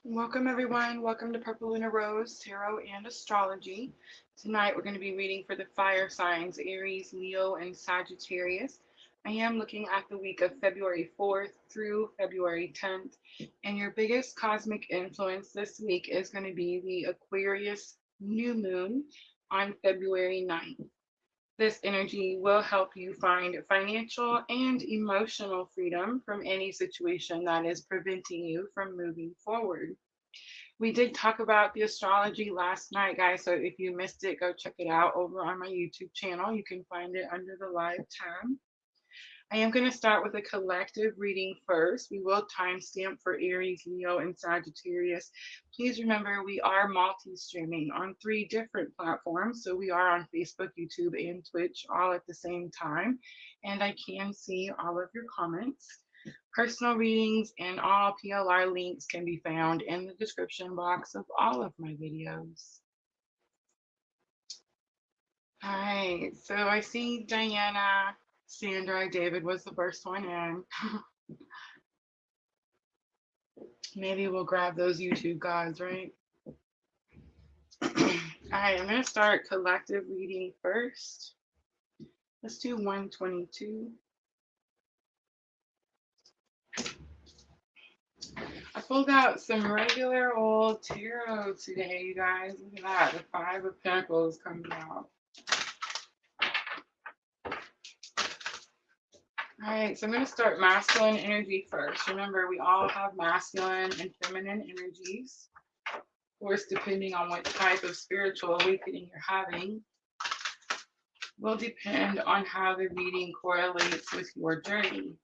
Welcome everyone. Welcome to purplelunarose Tarot and Astrology. Tonight we're going to be reading for the fire signs Aries, Leo, and Sagittarius. I am looking at the week of February 4th through February 10th, and your biggest cosmic influence this week is going to be the Aquarius new moon on February 9th. This energy will help you find financial and emotional freedom from any situation that is preventing you from moving forward. We did talk about the astrology last night, guys. So if you missed it, go check it out over on my YouTube channel. You can find it under the live tab. I am going to start with a collective reading first. We will timestamp for Aries, Leo, and Sagittarius. Please remember we are multi-streaming on 3 different platforms. So we are on Facebook, YouTube, and Twitch all at the same time. And I can see all of your comments. Personal readings and all PLR links can be found in the description box of all of my videos. All right, so I see Diana, Sandra, David was the first one in. Maybe we'll grab those YouTube gods, right? All right, I'm going to start collective reading first. Let's do 122. I pulled out some regular old tarot today, you guys. Look at that. The 5 of Pentacles coming out. All right, so I'm going to start masculine energy first. Remember, we all have masculine and feminine energies. Of course, depending on what type of spiritual awakening you're having, will depend on how the reading correlates with your journey.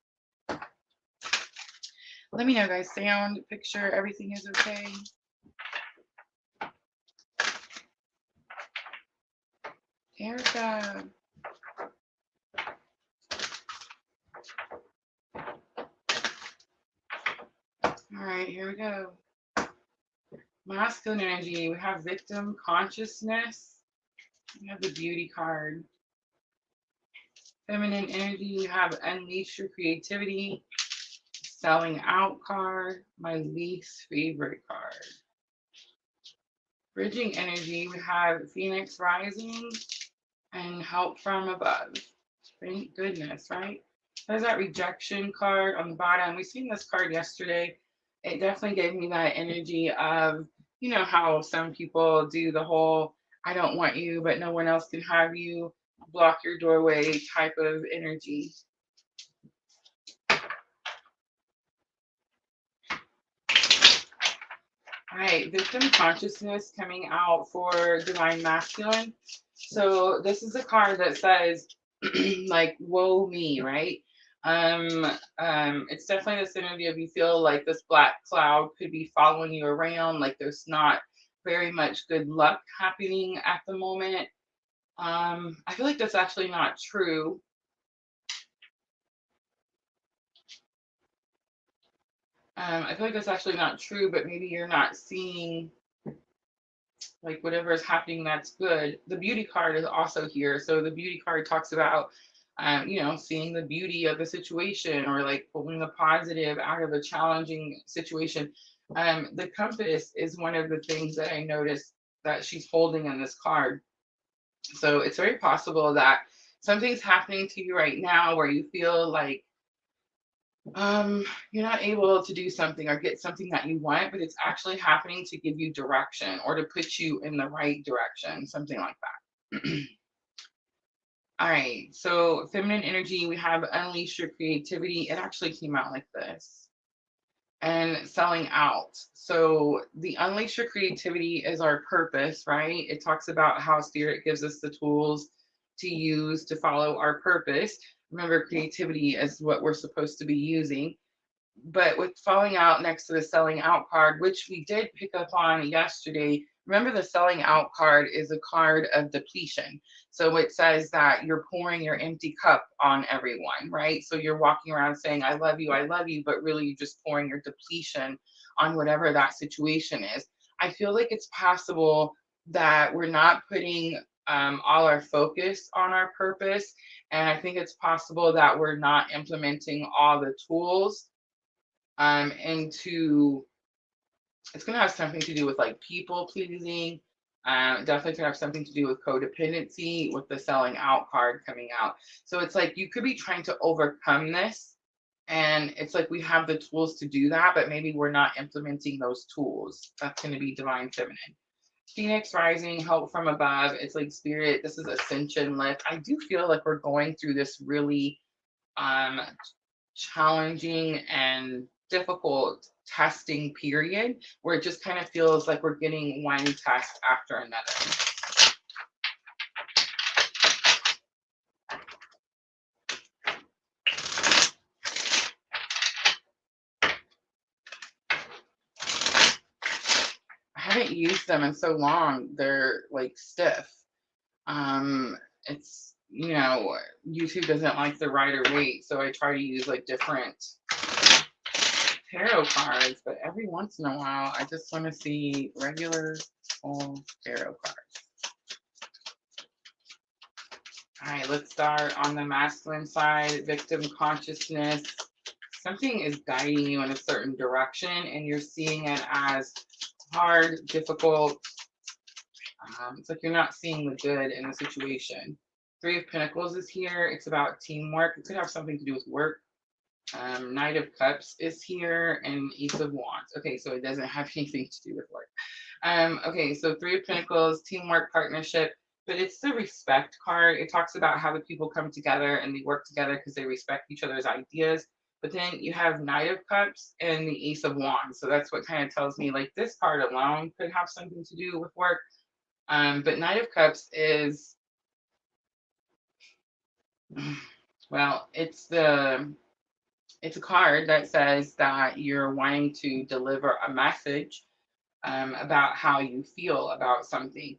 Let me know, guys. Sound, picture, everything is okay. Erica. All right, here we go. Masculine energy, we have victim consciousness. We have the beauty card. Feminine energy, we have unleash your creativity. Selling out card, my least favorite card. Bridging energy, we have Phoenix rising and help from above. Thank goodness, right? There's that rejection card on the bottom. We've seen this card yesterday. It definitely gave me that energy of, you know, how some people do the whole, I don't want you, but no one else can have you, block your doorway type of energy. All right, victim consciousness coming out for divine masculine. So this is a card that says, like, woe me, right? It's definitely this energy of you feel like this black cloud could be following you around, like there's not very much good luck happening at the moment. I feel like that's actually not true. I feel like that's actually not true, but maybe you're not seeing like whatever is happening that's good. The beauty card is also here. So the beauty card talks about, you know, seeing the beauty of the situation or like pulling the positive out of a challenging situation. The compass is one of the things that I noticed that she's holding in this card. So it's very possible that something's happening to you right now where you feel like you're not able to do something or get something that you want, but it's actually happening to give you direction or to put you in the right direction, something like that. All right, so feminine energy, we have unleash your creativity. It actually came out like this. And selling out. So the unleash your creativity is our purpose, right? It talks about how spirit gives us the tools to use to follow our purpose. Remember, creativity is what we're supposed to be using. But with falling out next to the selling out card, which we did pick up on yesterday, remember the selling out card is a card of depletion. So it says that you're pouring your empty cup on everyone, right? So you're walking around saying, I love you, but really you're just pouring your depletion on whatever that situation is. I feel like it's possible that we're not putting all our focus on our purpose. And I think it's possible that we're not implementing all the tools into It's going to have something to do with like people pleasing. Definitely could have something to do with codependency with the selling out card coming out. So it's like you could be trying to overcome this. And it's like we have the tools to do that, but maybe we're not implementing those tools. That's going to be divine feminine. Phoenix rising, help from above. It's like spirit. This is ascension lift. I do feel like we're going through this really challenging and difficult testing period where it just kind of feels like we're getting one test after another. I haven't used them in so long. They're like stiff. It's, you know, YouTube doesn't like the Rider Waite, so I try to use like different tarot cards, but every once in a while I just want to see regular old tarot cards. All right, let's start on the masculine side. Victim consciousness. Something is guiding you in a certain direction and you're seeing it as hard, difficult. It's like you're not seeing the good in the situation. Three of Pentacles is here. It's about teamwork. It could have something to do with work. Knight of Cups is here, and Ace of Wands. Okay, so it doesn't have anything to do with work. Okay, so Three of Pentacles, teamwork, partnership, but it's the respect card. It talks about how the people come together and they work together because they respect each other's ideas. But then you have Knight of Cups and the Ace of Wands. So that's what kind of tells me like this card alone could have something to do with work. But Knight of Cups is, well, it's a card that says that you're wanting to deliver a message about how you feel about something.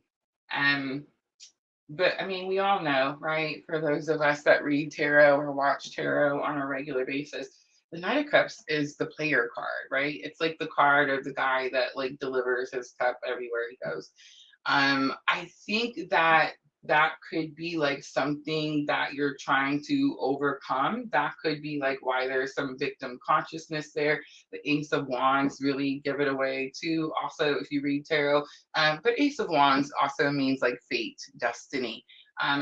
But I mean, we all know, right? For those of us that read tarot or watch tarot on a regular basis, the Knight of Cups is the player card, right? It's like the card of the guy that like delivers his cup everywhere he goes. I think that that could be like something that you're trying to overcome. That could be like why there's some victim consciousness there. The Ace of Wands really give it away too. Also, if you read tarot, but Ace of Wands also means like fate, destiny,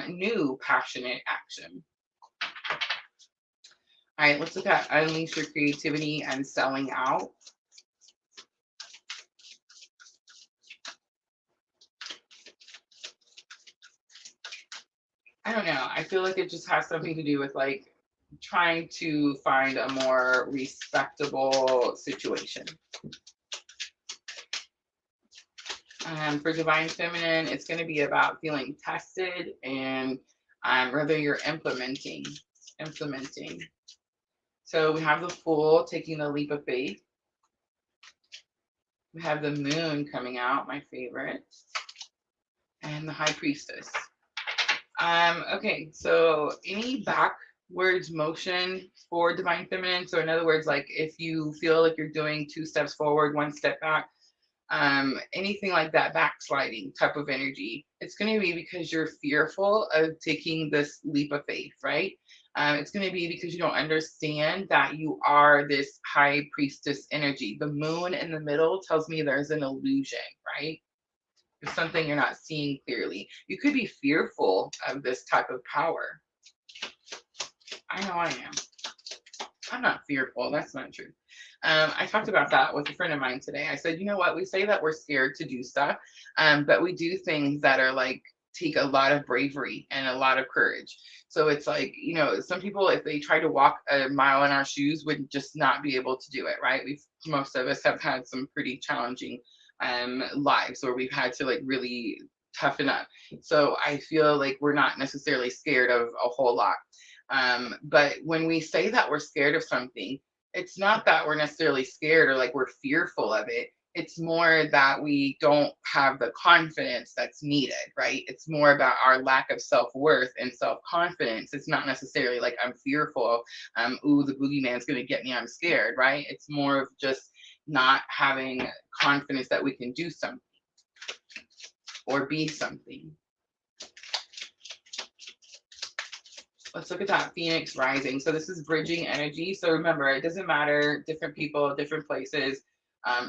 new passionate action. All right, let's look at unleash your creativity and selling out. I don't know. I feel like it just has something to do with like trying to find a more respectable situation. For divine feminine, it's going to be about feeling tested and whether you're implementing. So we have the Fool taking the leap of faith. We have the Moon coming out, my favorite, and the High Priestess. Okay, so any backwards motion for divine feminine. So in other words, like if you feel like you're doing 2 steps forward, 1 step back, anything like that, backsliding type of energy, it's going to be because you're fearful of taking this leap of faith, right? It's going to be because you don't understand that you are this high priestess energy. The moon in the middle tells me there's an illusion, right? There's something you're not seeing clearly. You could be fearful of this type of power. I know I am. I'm not fearful. That's not true. I talked about that with a friend of mine today. I said, you know what? We say that we're scared to do stuff, but we do things that are like take a lot of bravery and a lot of courage. So it's like, you know, some people, if they try to walk a mile in our shoes, would just not be able to do it, right? Most of us have had some pretty challenging lives where we've had to like really toughen up. So I feel like we're not necessarily scared of a whole lot. But when we say that we're scared of something, it's not that we're necessarily scared or like we're fearful of it. It's more that we don't have the confidence that's needed, right? It's more about our lack of self-worth and self-confidence. It's not necessarily like I'm fearful. Ooh, the boogeyman's going to get me. I'm scared, right? It's more of just not having confidence that we can do something or be something. Let's look at that Phoenix rising. So this is bridging energy. So remember, it doesn't matter, different people, different places.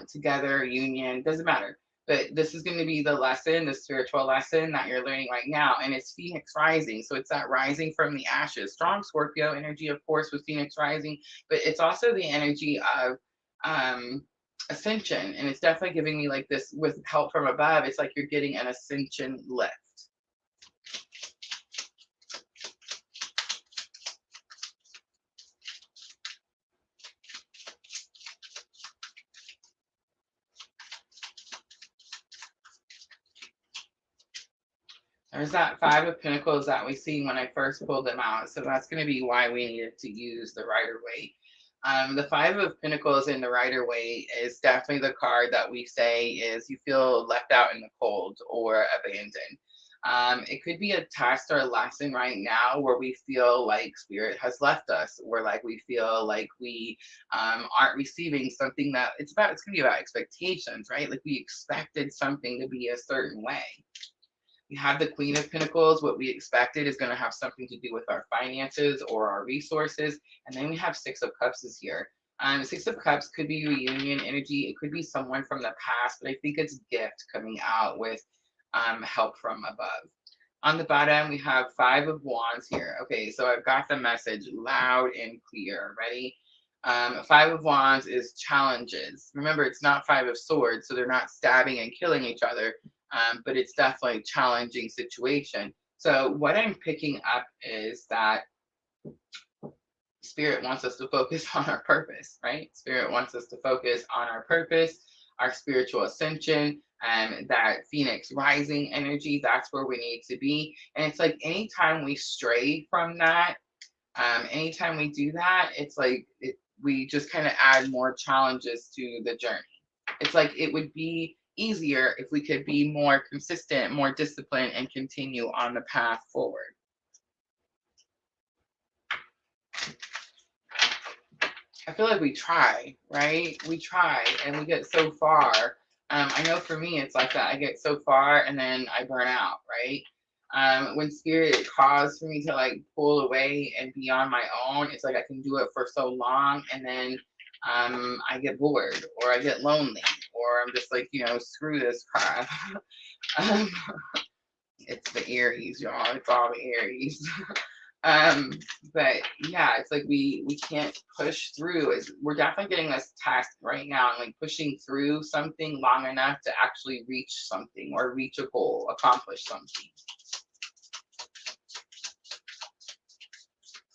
together, union, doesn't matter. But this is going to be the lesson, the spiritual lesson that you're learning right now. And it's Phoenix rising. So it's that rising from the ashes. Strong Scorpio energy, of course, with Phoenix rising. But it's also the energy of ascension. And it's definitely giving me like this with help from above. It's like you're getting an ascension lift. There's that Five of Pentacles that we see when I first pulled them out. So that's going to be why we needed to use the Rider-Waite. The Five of Pentacles in the Rider-Waite is definitely the card that we say is you feel left out in the cold or abandoned. It could be a test or a lesson right now where we feel like spirit has left us, or like we feel like we aren't receiving something that it's going to be about expectations, right? Like we expected something to be a certain way. We have the Queen of Pentacles. What we expected is going to have something to do with our finances or our resources. And then we have Six of Cups is here. Six of Cups could be reunion energy. It could be someone from the past, but I think it's gift coming out with help from above. On the bottom, we have Five of Wands here. Okay, so I've got the message loud and clear. Ready? Five of Wands is challenges. Remember, it's not Five of Swords, so they're not stabbing and killing each other. But it's definitely a challenging situation. So what I'm picking up is that Spirit wants us to focus on our purpose, right? Spirit wants us to focus on our purpose, our spiritual ascension, and that Phoenix rising energy. That's where we need to be. And it's like anytime we stray from that, anytime we do that, it's like we just kind of add more challenges to the journey. It's like it would be easier if we could be more consistent, more disciplined, and continue on the path forward. I feel like we try, right? We try and we get so far. I know for me, it's like that. I get so far and then I burn out, right? When Spirit calls for me to like pull away and be on my own, it's like I can do it for so long and then I get bored or I get lonely or I'm just like, screw this crap. It's the Aries, y'all. It's all the Aries. But yeah, it's like we can't push through. We're definitely getting this task right now and like pushing through something long enough to actually reach something or reach a goal, accomplish something.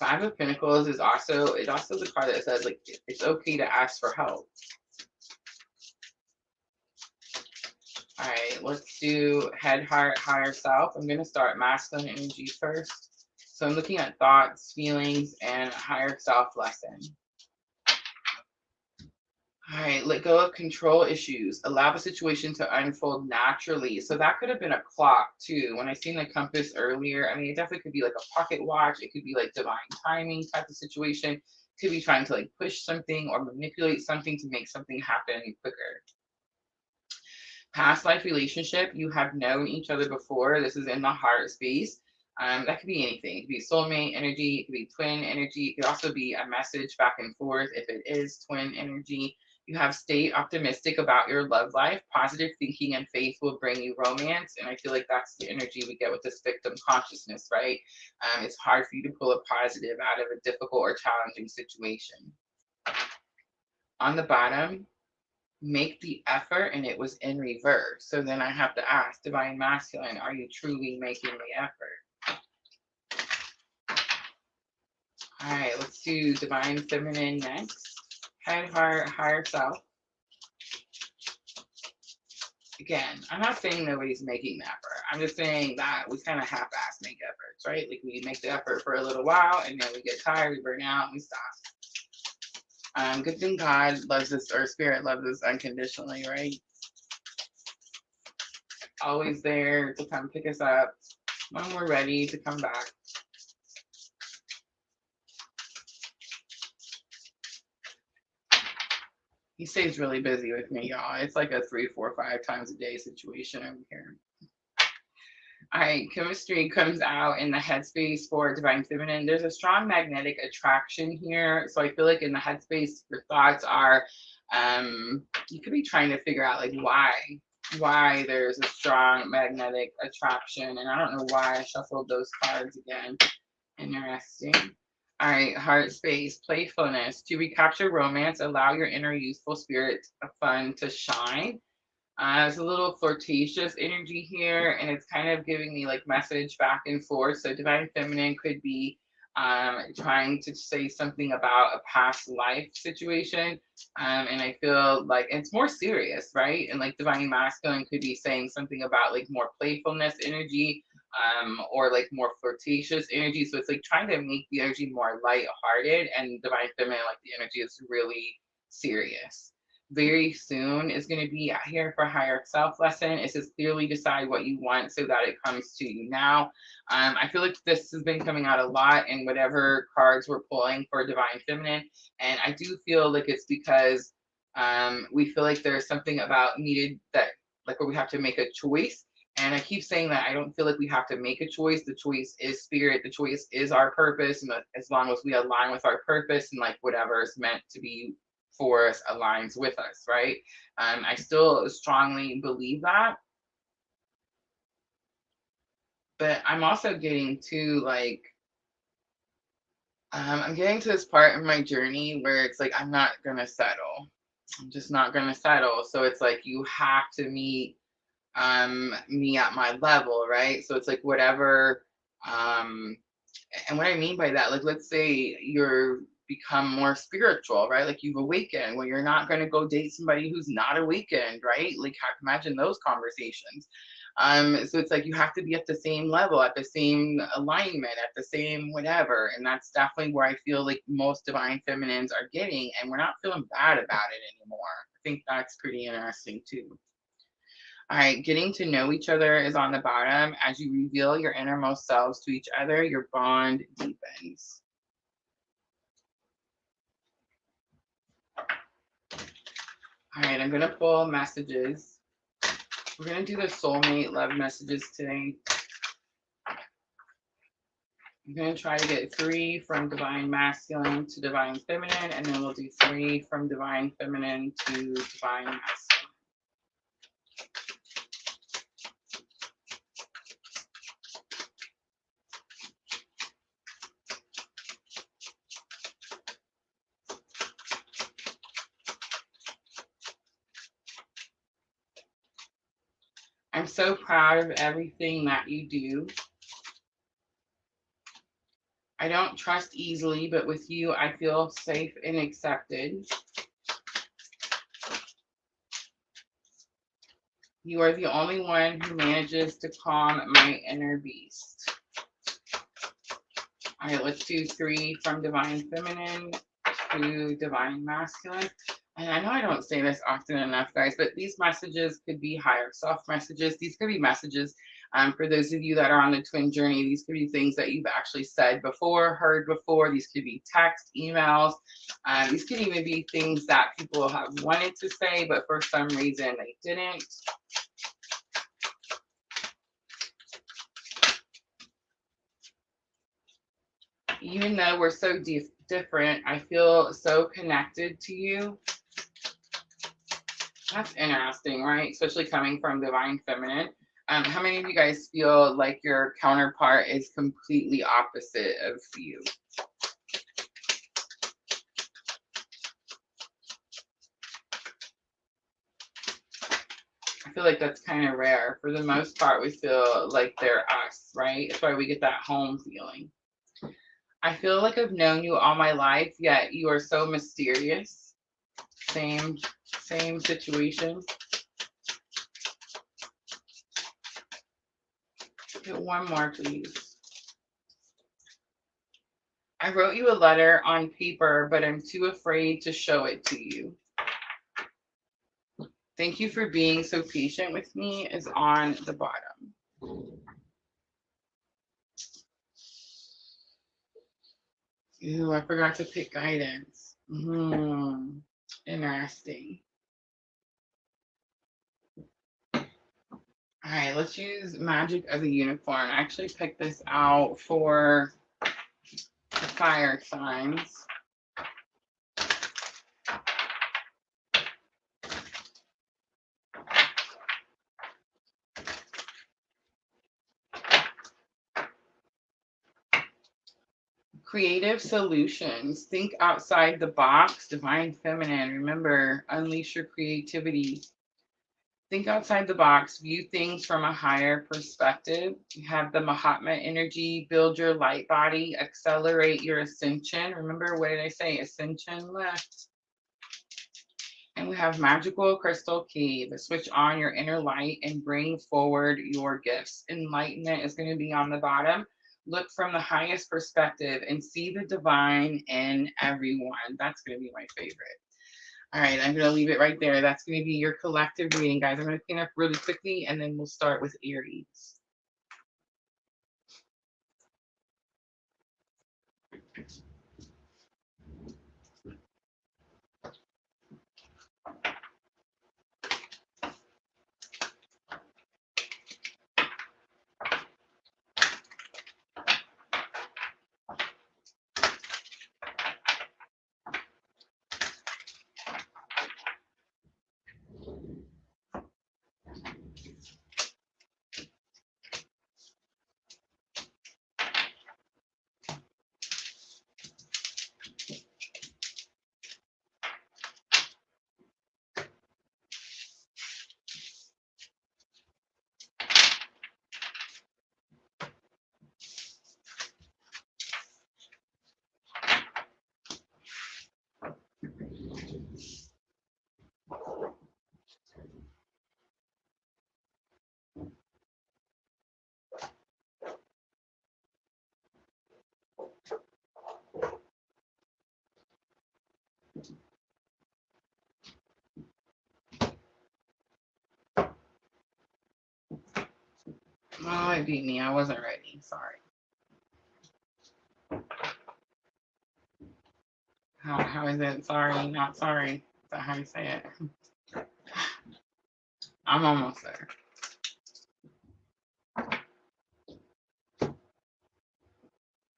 Five of Pentacles is also the card that says like it's okay to ask for help. All right, let's do head, heart, higher self. I'm going to start masculine energy first. So I'm looking at thoughts, feelings, and higher self lesson. All right, let go of control issues. Allow the situation to unfold naturally. So that could have been a clock too. When I seen the compass earlier, I mean, it definitely could be like a pocket watch. It could be like divine timing type of situation. It could be trying to like push something or manipulate something to make something happen quicker. Past life relationship, you have known each other before. This is in the heart space. That could be anything. It could be soulmate energy. It could be twin energy. It could also be a message back and forth if it is twin energy. You have stay optimistic about your love life. Positive thinking and faith will bring you romance. And I feel like that's the energy we get with this victim consciousness, right? It's hard for you to pull a positive out of a difficult or challenging situation. On the bottom, make the effort, and it was in reverse. So then I have to ask, divine masculine, are you truly making the effort? All right, let's do divine feminine next. Head, heart, higher self. Again, I'm not saying nobody's making the effort. I'm just saying that we kind of half-ass make efforts, right? Like we make the effort for a little while and then we get tired, we burn out, and we stop. Good thing God loves us, or Spirit loves us unconditionally, right? Always there to come pick us up when we're ready to come back. He stays really busy with me, y'all. It's like a 3, 4, 5 times a day situation over here. All right, chemistry comes out in the headspace for divine feminine. There's a strong magnetic attraction here. So I feel like in the headspace, your thoughts are You could be trying to figure out like why there's a strong magnetic attraction. And I don't know why I shuffled those cards again. Interesting. All right, heart space, playfulness. To recapture romance, allow your inner youthful spirit of fun to shine. There's a little flirtatious energy here, and it's kind of giving me like message back and forth. So divine feminine could be trying to say something about a past life situation. And I feel like it's more serious, right? And like divine masculine could be saying something about like more playfulness energy, or like more flirtatious energy. So it's like trying to make the energy more lighthearted, and divine feminine, like the energy is really serious. Very soon is going to be here for higher self lesson. It says clearly decide what you want so that it comes to you now. I feel like this has been coming out a lot in whatever cards we're pulling for divine feminine, and I do feel like it's because we feel like there's something about needed that like where we have to make a choice. And I keep saying that I don't feel like we have to make a choice. The choice is spirit. The choice is our purpose, and as long as we align with our purpose and like whatever is meant to be for us aligns with us, right? I still strongly believe that. But I'm also getting to like, I'm getting to this part of my journey where it's like, I'm not going to settle. I'm just not going to settle. So it's like, you have to meet me at my level, right? So it's like whatever, and what I mean by that, like, let's say you're become more spiritual, right? Like you've awakened. Well, you're not going to go date somebody who's not awakened, right? Like imagine those conversations. So it's like you have to be at the same level, at the same alignment, at the same whatever. And that's definitely where I feel like most divine feminines are getting, and we're not feeling bad about it anymore. I think that's pretty interesting too. All right, getting to know each other is on the bottom. As you reveal your innermost selves to each other, your bond deepens. All right, I'm going to pull messages. We're going to do the soulmate love messages today. I'm going to try to get 3 from divine masculine to divine feminine, and then we'll do 3 from divine feminine to divine masculine. I'm so proud of everything that you do. I don't trust easily, but with you, I feel safe and accepted. You are the only one who manages to calm my inner beast. All right, let's do 3 from divine feminine to divine masculine. And I know I don't say this often enough, guys, but these messages could be higher self messages. These could be messages for those of you that are on the twin journey. These could be things that you've actually said before, heard before. These could be text, emails. These could even be things that people have wanted to say, but for some reason they didn't. Even though we're so different, I feel so connected to you. That's interesting, right? Especially coming from divine feminine. How many of you guys feel like your counterpart is completely opposite of you? I feel like that's kind of rare. For the most part, we feel like they're us, right? That's why we get that home feeling. I feel like I've known you all my life, yet you are so mysterious. Same situation. Get one more, please. I wrote you a letter on paper, but I'm too afraid to show it to you. Thank you for being so patient with me is on the bottom. Ooh, I forgot to pick guidance. Interesting. All right, let's use Magic of the Unicorn. I actually picked this out for the fire signs. Creative solutions. Think outside the box. Divine feminine. Remember, unleash your creativity. Think outside the box. View things from a higher perspective. You have the Mahatma energy. Build your light body. Accelerate your ascension. Remember, what did I say? Ascension left. And we have magical crystal key to switch on your inner light and bring forward your gifts. Enlightenment is going to be on the bottom. Look from the highest perspective and see the divine in everyone. That's going to be my favorite. All right, I'm going to leave it right there. That's going to be your collective reading, guys. I'm going to clean up really quickly and then we'll start with Aries. Oh, it beat me. I wasn't ready. Sorry. How is it? Sorry, not sorry. Is that how you say it? I'm almost there.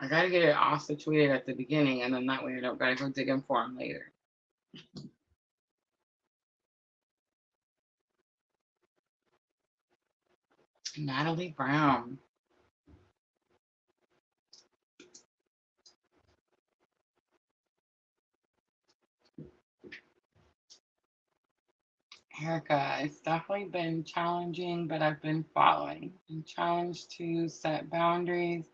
I gotta get it all situated at the beginning, and then that way I don't gotta go digging for them later. Natalie Brown. Erica, it's definitely been challenging, but I've been following. I'm challenged to set boundaries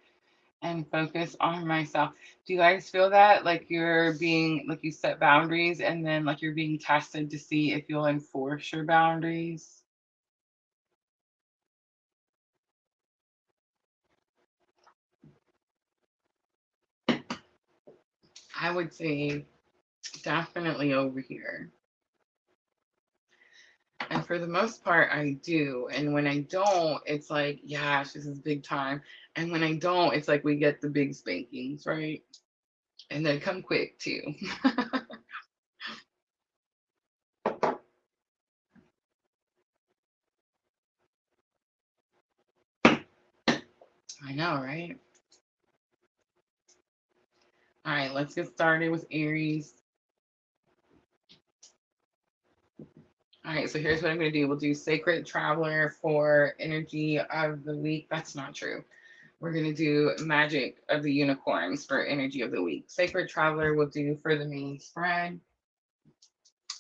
and focus on myself. Do you guys feel that? Like you're being, like you set boundaries and then like you're being tested to see if you'll enforce your boundaries? I would say definitely over here. And for the most part, I do. And when I don't, it's like, yeah, this is big time. And when I don't, it's like we get the big spankings, right? And they come quick too. I know, right? All right, let's get started with Aries. All right, so here's what I'm going to do. We'll do Sacred Traveler for energy of the week. That's not true. We're going to do Magic of the Unicorns for energy of the week. Sacred Traveler we'll do for the main spread.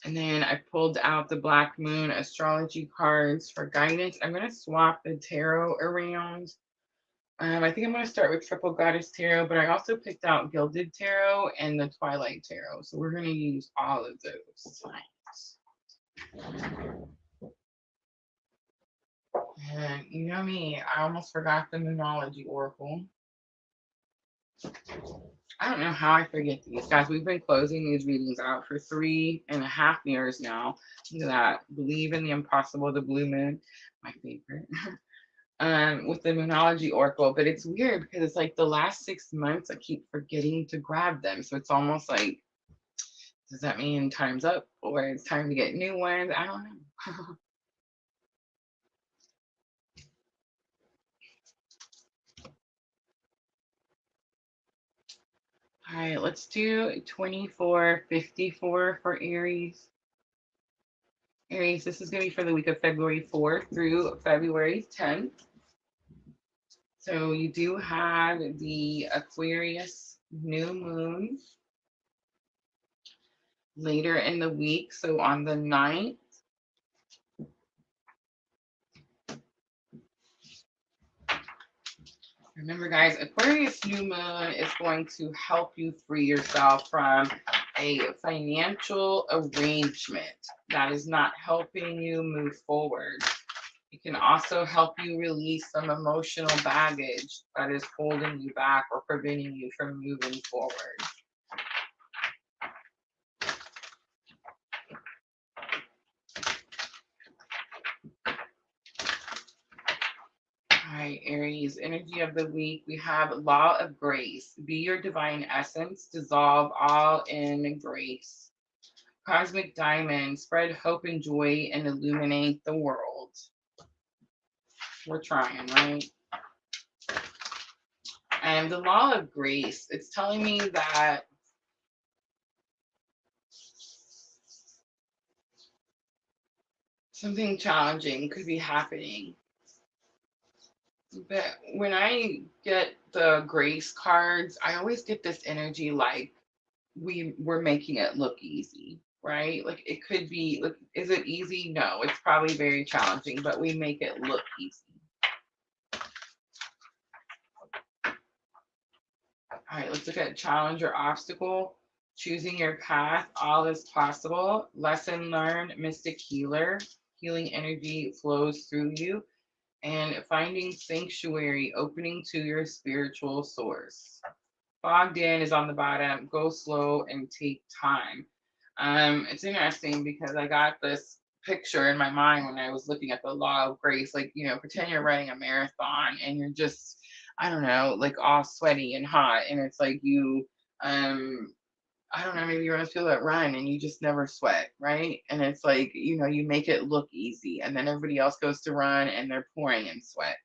And then I pulled out the Black Moon astrology cards for guidance. I'm going to swap the tarot around. I think I'm going to start with Triple Goddess Tarot, but I also picked out Gilded Tarot and the Twilight Tarot. So we're going to use all of those tonight. And you know me, I almost forgot the Numerology Oracle. I don't know how I forget these. Guys, we've been closing these readings out for 3.5 years now. Look at that. Believe in the Impossible, the Blue Moon, my favorite. With the Numerology Oracle. But it's weird because it's like the last 6 months I keep forgetting to grab them. So it's almost like, does that mean time's up or it's time to get new ones? I don't know. All right, let's do 2454 for Aries. Aries, this is going to be for the week of February 4th through February 10th. So you do have the Aquarius new moon later in the week. So on the 9th. Remember, guys, Aquarius new moon is going to help you free yourself from a financial arrangement that is not helping you move forward. It can also help you release some emotional baggage that is holding you back or preventing you from moving forward. All right, Aries, energy of the week. We have law of grace. Be your divine essence. Dissolve all in grace. Cosmic diamond. Spread hope and joy and illuminate the world. We're trying, right? And the law of grace, it's telling me that something challenging could be happening. But when I get the grace cards, I always get this energy like we're making it look easy, right? Like it could be, like, is it easy? No, it's probably very challenging, but we make it look easy. All right, let's look at challenge or obstacle. Choosing your path, all is possible. Lesson learned, mystic healer. Healing energy flows through you. And finding sanctuary, opening to your spiritual source. Bogged in is on the bottom. Go slow and take time. It's interesting because I got this picture in my mind when I was looking at the law of grace. Like, you know, pretend you're running a marathon and you're just, I don't know, like all sweaty and hot. And it's like you, I don't know, maybe you're on a field that run and you just never sweat, right? And it's like, you know, you make it look easy and then everybody else goes to run and they're pouring in sweat.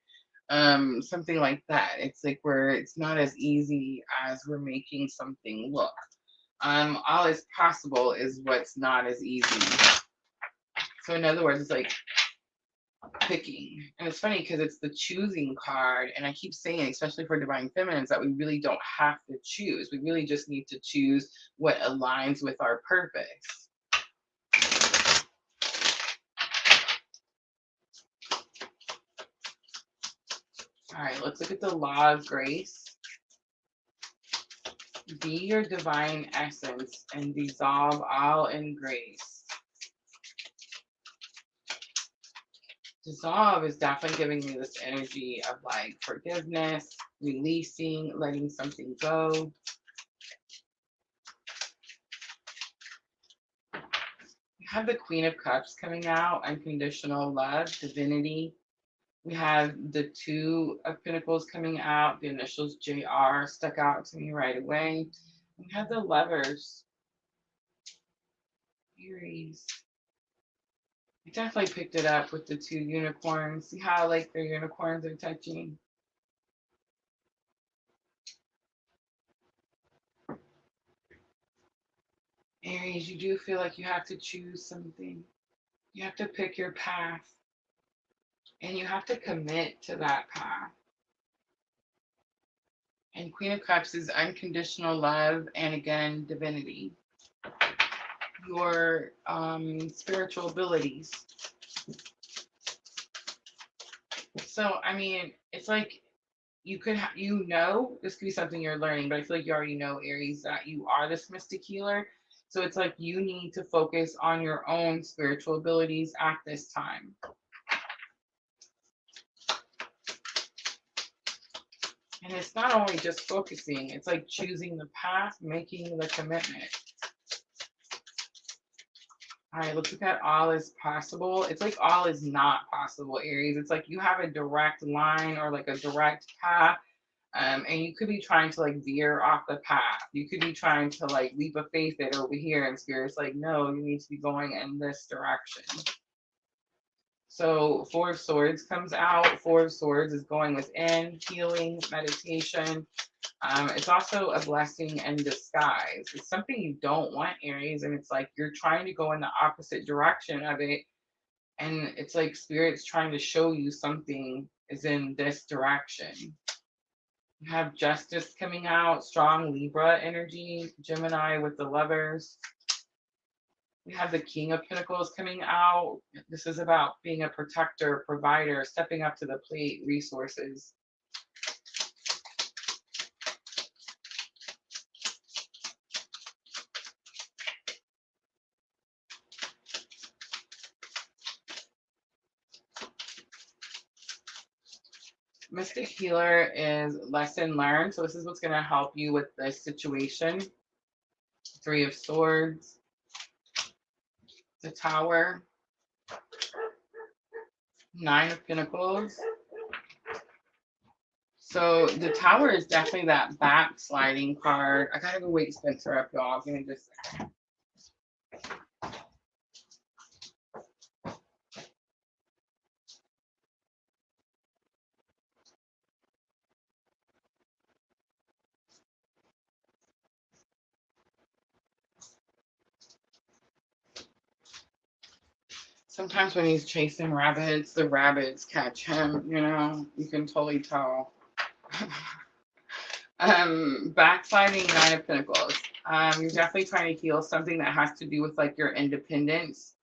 Something like that. It's like where it's not as easy as we're making something look. All is possible is what's not as easy. So in other words, it's like picking. And it's funny because it's the choosing card. And I keep saying, especially for divine feminines, that we really don't have to choose. We really just need to choose what aligns with our purpose. All right, let's look at the law of grace. Be your divine essence and dissolve all in grace. Dissolve is definitely giving me this energy of like forgiveness, releasing, letting something go. We have the Queen of Cups coming out, unconditional love, divinity. We have the Two of Pentacles coming out, the initials JR stuck out to me right away. We have the Lovers, Aries. I definitely picked it up with the two unicorns. See how like their unicorns are touching? Aries, you do feel like you have to choose something. You have to pick your path. And you have to commit to that path. And Queen of Cups is unconditional love and again, divinity. Your spiritual abilities. So, I mean, it's like you could, this could be something you're learning, but I feel like you already know, Aries, that you are this mystic healer. So it's like you need to focus on your own spiritual abilities at this time. And it's not only just focusing, it's like choosing the path, making the commitment. All right, let's look at all is possible. It's like all is not possible, Aries. It's like you have a direct line or like a direct path, and you could be trying to like veer off the path. You could be trying to like leap of faith it over here, and Spirit's like, no, you need to be going in this direction. So Four of Swords comes out. Four of Swords is going within, healing, meditation. It's also a blessing in disguise. It's something you don't want, Aries, and it's like you're trying to go in the opposite direction of it. And it's like Spirit's trying to show you something is in this direction. We have Justice coming out, strong Libra energy, Gemini with the Lovers. We have the King of Pentacles coming out. This is about being a protector, provider, stepping up to the plate, resources. Mystic Healer is lesson learned. So this is what's going to help you with this situation. Three of Swords, the Tower, Nine of Pentacles. So the Tower is definitely that backsliding card. I gotta go wake Spencer up, y'all. Give me just a second. Sometimes when he's chasing rabbits, the rabbits catch him, you know, you can totally tell. Backsliding, Nine of Pentacles. You're definitely trying to heal something that has to do with like your independence.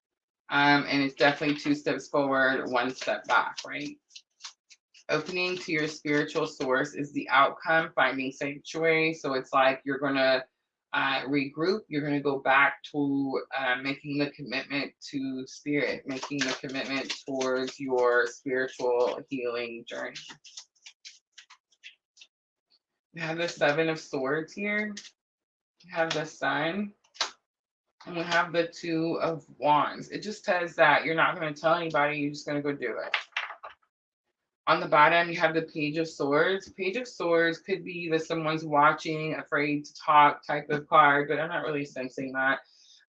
And it's definitely 2 steps forward, 1 step back, right? Opening to your spiritual source is the outcome, finding sanctuary. So it's like you're going to regroup. You're going to go back to making the commitment to spirit, making the commitment towards your spiritual healing journey. We have the Seven of Swords here. We have the Sun. And we have the Two of Wands. It just says that you're not going to tell anybody. You're just going to go do it. On the bottom, you have the Page of Swords. Page of Swords could be that someone's watching, afraid to talk type of card, but I'm not really sensing that.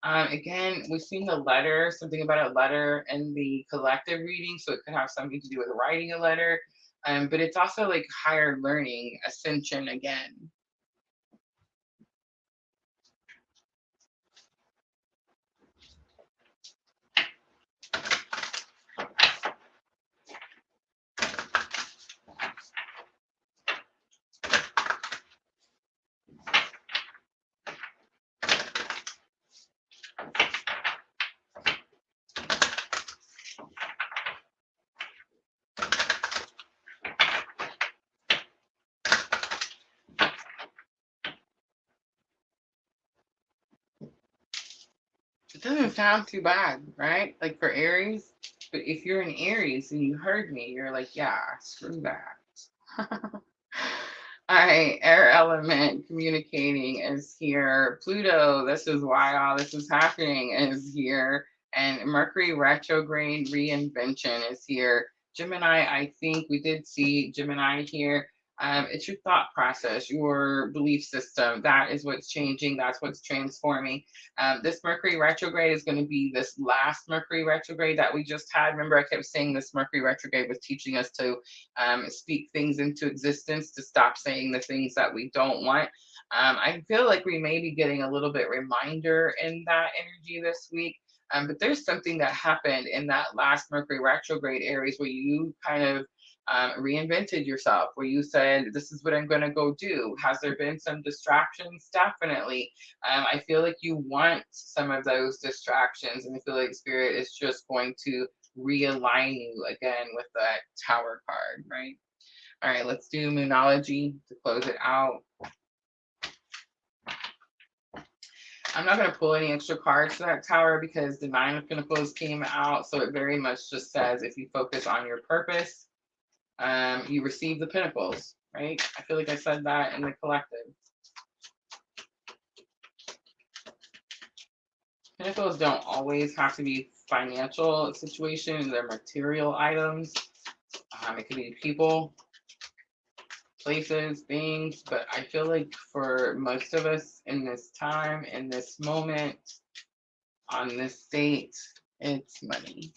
Again, we've seen the letter, something about a letter in the collective reading, so it could have something to do with writing a letter, but it's also like higher learning, ascension again. It doesn't sound too bad, right? Like for Aries. But if you're an Aries and you heard me, you're like, yeah, screw that. All right, air element communicating is here. Pluto, this is why all this is happening, is here. And Mercury retrograde reinvention is here. Gemini, I think we did see Gemini here. It's your thought process, your belief system. That is what's changing. That's what's transforming. This Mercury retrograde is going to be this last Mercury retrograde that we just had. Remember, I kept saying this Mercury retrograde was teaching us to speak things into existence, to stop saying the things that we don't want. I feel like we may be getting a little bit reminder in that energy this week. But there's something that happened in that last Mercury retrograde, Aries, where you kind of reinvented yourself, where you said, this is what I'm going to go do. Has there been some distractions? Definitely. I feel like you want some of those distractions, and I feel like Spirit is just going to realign you again with that Tower card, right? All right, let's do Moonology to close it out. I'm not going to pull any extra cards for that Tower because the Nine of Pentacles came out, so it very much just says if you focus on your purpose, you receive the Pentacles, right? I feel like I said that in the collective. Pentacles don't always have to be financial situations. They're material items. It could be people, places, things, but I feel like for most of us in this time, in this moment, on this date, it's money.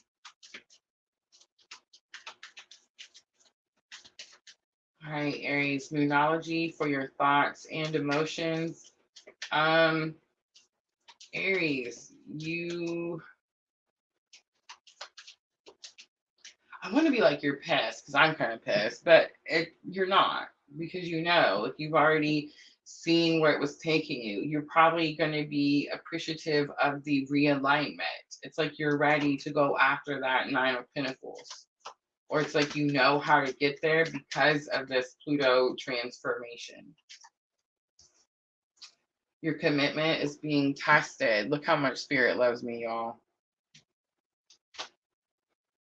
All right, Aries, Moonology for your thoughts and emotions. Aries, I want to be like you're pissed because I'm kind of pissed, but you're not. because you know, like you've already seen where it was taking you. You're probably going to be appreciative of the realignment. It's like you're ready to go after that Nine of Pentacles. Or it's like you know how to get there because of this Pluto transformation. Your commitment is being tested. Look how much Spirit loves me, y'all.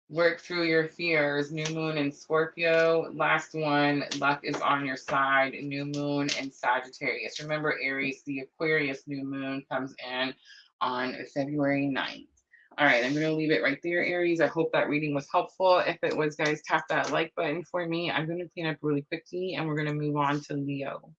Work through your fears. New moon in Scorpio. Last one, luck is on your side. New moon in Sagittarius. Remember, Aries, the Aquarius new moon comes in on February 9th. All right, I'm going to leave it right there, Aries. I hope that reading was helpful. If it was, guys, tap that like button for me. I'm going to clean up really quickly, and we're going to move on to Leo.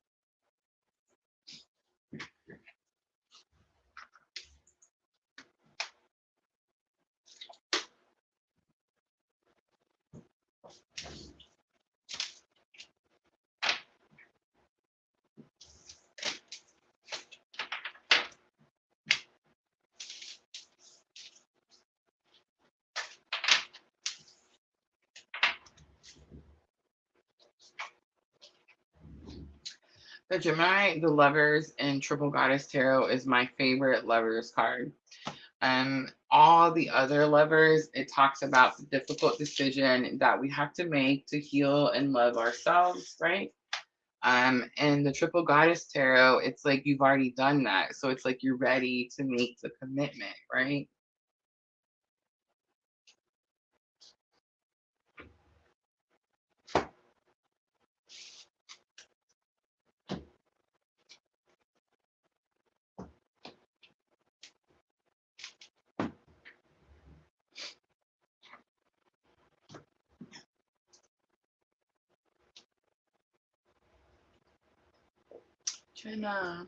The Gemini, the Lovers, and Triple Goddess Tarot is my favorite Lovers card. All the other Lovers, it talks about the difficult decision that we have to make to heal and love ourselves, right? And the Triple Goddess Tarot, it's like you've already done that. So it's like you're ready to make the commitment, right? Jenna.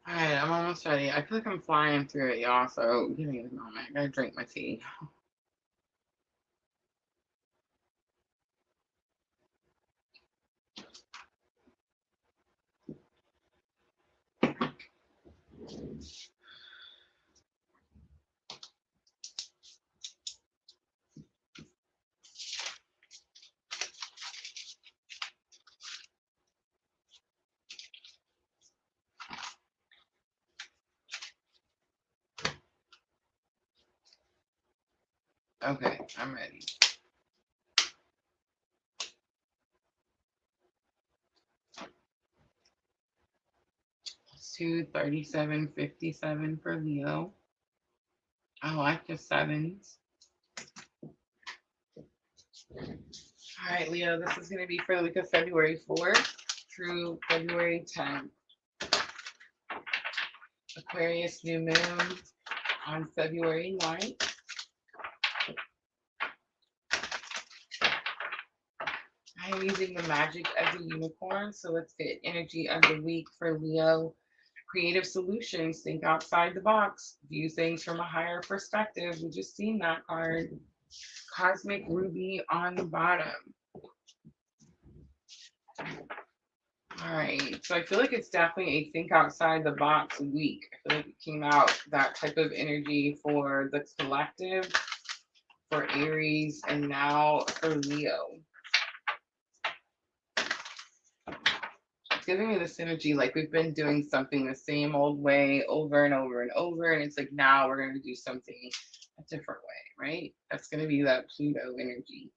All right, I'm almost ready. I feel like I'm flying through it, y'all. So give me a moment. I gotta drink my tea. Okay, I'm ready. 237.57 for Leo. I like the sevens. All right, Leo, this is going to be for the week of February 4th through February 10th. Aquarius new moon on February 9th. I'm using the magic of the unicorn, so let's get energy of the week for Leo. Creative solutions, think outside the box, view things from a higher perspective. We just seen that card. Cosmic ruby on the bottom. All right, so I feel like it's definitely a think outside the box week. I feel like it came out that type of energy for the collective, for Aries, and now for Leo. It's giving me this energy like we've been doing something the same old way over and over and over, and it's like now we're going to do something a different way, right? That's going to be that Pluto energy.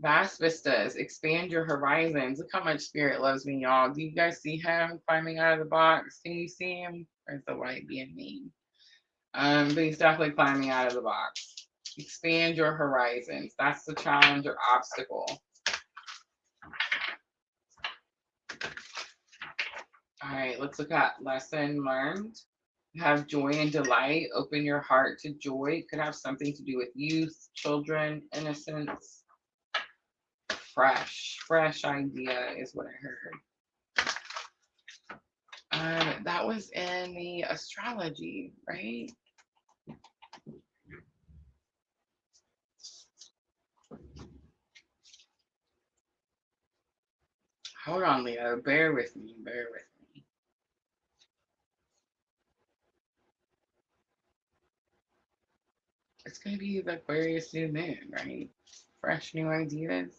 Vast vistas, expand your horizons. Look how much Spirit loves me, y'all. Do you guys see him climbing out of the box? Can you see him? Or is the light being mean? But he's definitely climbing out of the box. Expand your horizons. That's the challenge or obstacle. All right, let's look at lesson learned. Have joy and delight. Open your heart to joy. It could have something to do with youth, children, innocence. Fresh idea is what I heard. That was in the astrology, right? Hold on, Leo. Bear with me. It's going to be the Aquarius new moon, right? Fresh new ideas.